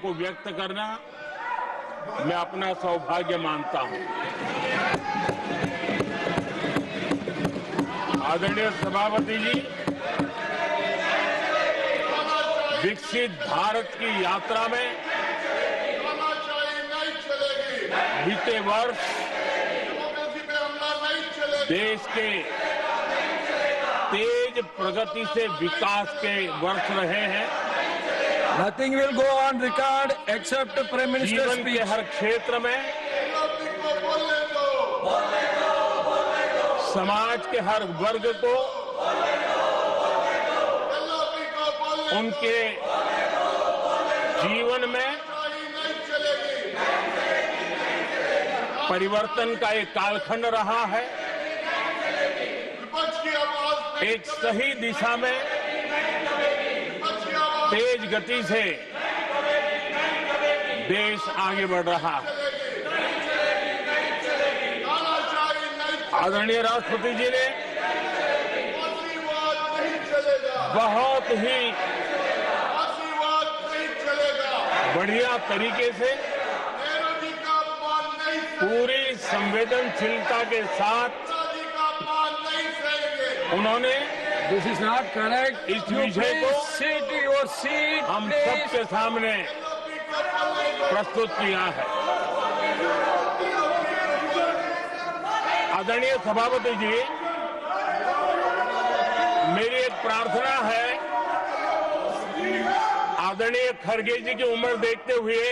को व्यक्त करना मैं अपना सौभाग्य मानता हूं। आदरणीय सभापति जी, विकसित भारत की यात्रा में बीते वर्ष देश के तेज प्रगति से विकास के वर्ष रहे हैं। Nothing will go on record except Prime Minister's जीवन speech. के हर क्षेत्र में, समाज के हर वर्ग को उनके जीवन में परिवर्तन का एक कालखंड रहा है। एक सही दिशा में तेज गति से देश आगे बढ़ रहा है। आदरणीय राष्ट्रपति जी ने बहुत ही बढ़िया तरीके से पूरी संवेदनशीलता के साथ उन्होंने This is not correct. इस You विषय को please sit your seat, हम please. सबके सामने प्रस्तुत किया है। आदरणीय सभापति जी, मेरी एक प्रार्थना है, आदरणीय खड़गे जी की उम्र देखते हुए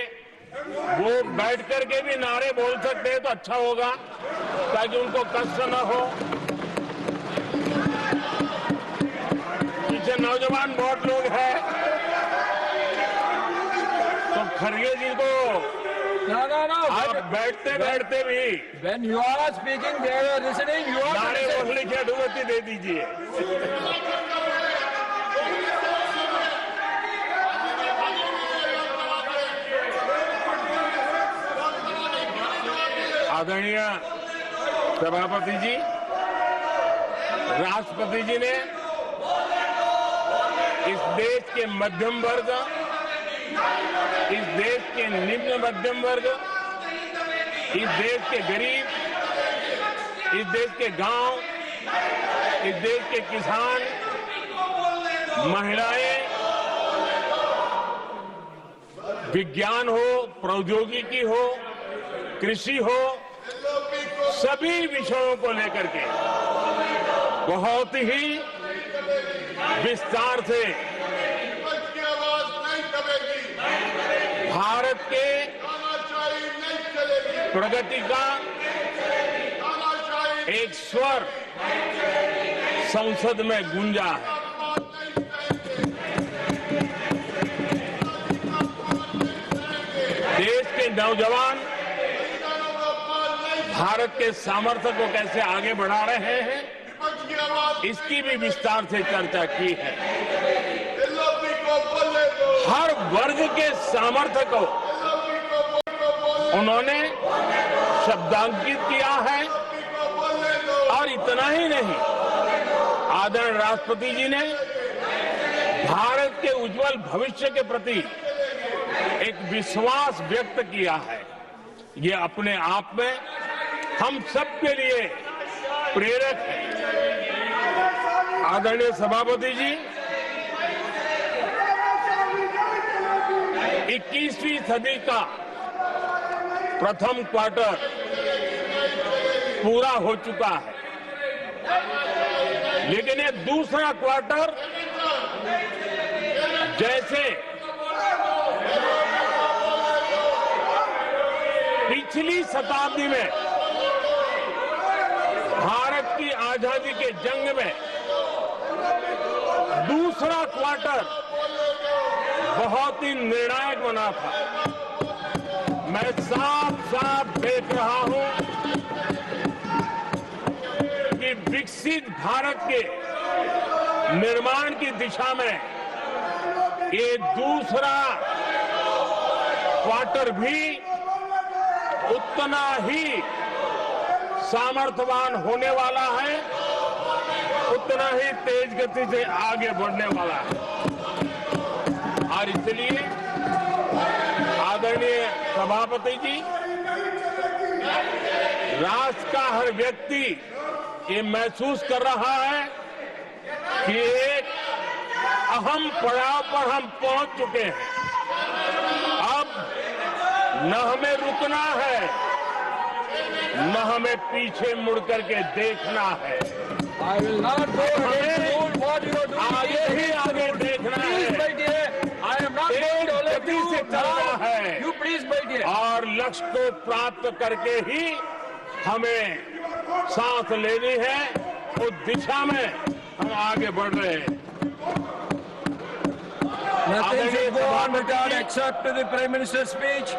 वो बैठ करके भी नारे बोल सकते हैं तो अच्छा होगा, ताकि उनको कष्ट न हो। पीछे नौजवान बहुत लोग हैं, तो खड़गे जी को No. आप बैठते बैठते भी When you are speaking, they are listening. You are नारे listening. बोलने की अनुमति दे दीजिए। आदरणीय सभापति जी, राष्ट्रपति जी ने इस देश के मध्यम वर्ग, इस देश के निम्न मध्यम वर्ग, इस देश के गरीब, इस देश के गांव, इस देश के किसान, महिलाएं, विज्ञान हो, प्रौद्योगिकी हो, कृषि हो, सभी विषयों को लेकर के बहुत ही विस्तार से भारत के प्रगति का एक स्वर संसद में गूंजा है। देश के नौजवान भारत के सामर्थ्य को कैसे आगे बढ़ा रहे हैं, इसकी भी विस्तार से चर्चा की है। हर वर्ग के सामर्थ्य को उन्होंने शब्दांकित किया है, और इतना ही नहीं, आदरणीय राष्ट्रपति जी ने भारत के उज्जवल भविष्य के प्रति एक विश्वास व्यक्त किया है। ये अपने आप में हम सबके लिए प्रेरक है। आदरणीय सभापति जी, 21वीं सदी का प्रथम क्वार्टर पूरा हो चुका है, लेकिन ये दूसरा क्वार्टर जैसे पिछली शताब्दी में भारत की आजादी के जंग में दूसरा क्वार्टर बहुत ही निर्णायक बना था। मैं साफ साफ देख रहा हूं कि विकसित भारत के निर्माण की दिशा में ये दूसरा क्वार्टर भी उतना ही सामर्थ्यवान होने वाला है, उतना ही तेज गति से आगे बढ़ने वाला है। और इसलिए आदरणीय सभापति जी, राष्ट्र का हर व्यक्ति ये महसूस कर रहा है कि एक अहम पड़ाव पर हम पहुंच चुके हैं। अब न हमें रुकना है, न हमें पीछे मुड़ करके देखना है। I will not go ahead to do what you are doing. आगे ही आगे देखना Please है बैठिए. I am not एक going to let गति you से चलना now. है। You please बैठिए. और लक्ष्य को प्राप्त करके ही हमें सांस लेनी है। उस दिशा में हम आगे बढ़ रहे हैं। Nothing आदरणीय should go on सभापति record ji, except the Prime Minister's speech.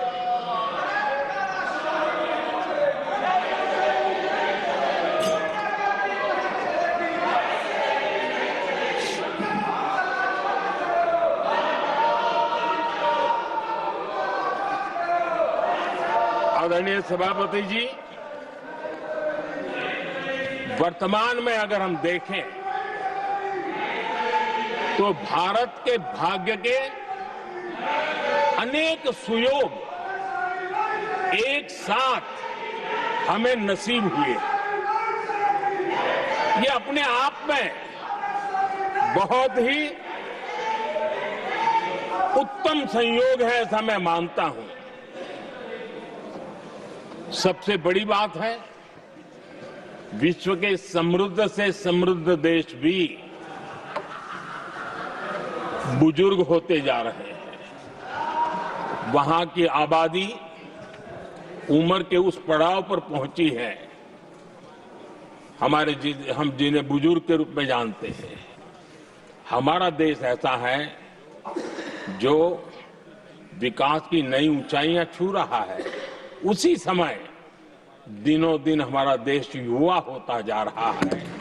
आदरणीय सभापति जी, वर्तमान में अगर हम देखें तो भारत के भाग्य के अनेक सुयोग एक साथ हमें नसीब हुए। ये अपने आप में बहुत ही उत्तम संयोग है, ऐसा मैं मानता हूं। सबसे बड़ी बात है, विश्व के समृद्ध से समृद्ध देश भी बुजुर्ग होते जा रहे हैं। वहां की आबादी उम्र के उस पड़ाव पर पहुंची है हम जिन्हें बुजुर्ग के रूप में जानते हैं। हमारा देश ऐसा है जो विकास की नई ऊंचाइयां छू रहा है। उसी समय दिनों दिन हमारा देश युवा होता जा रहा है।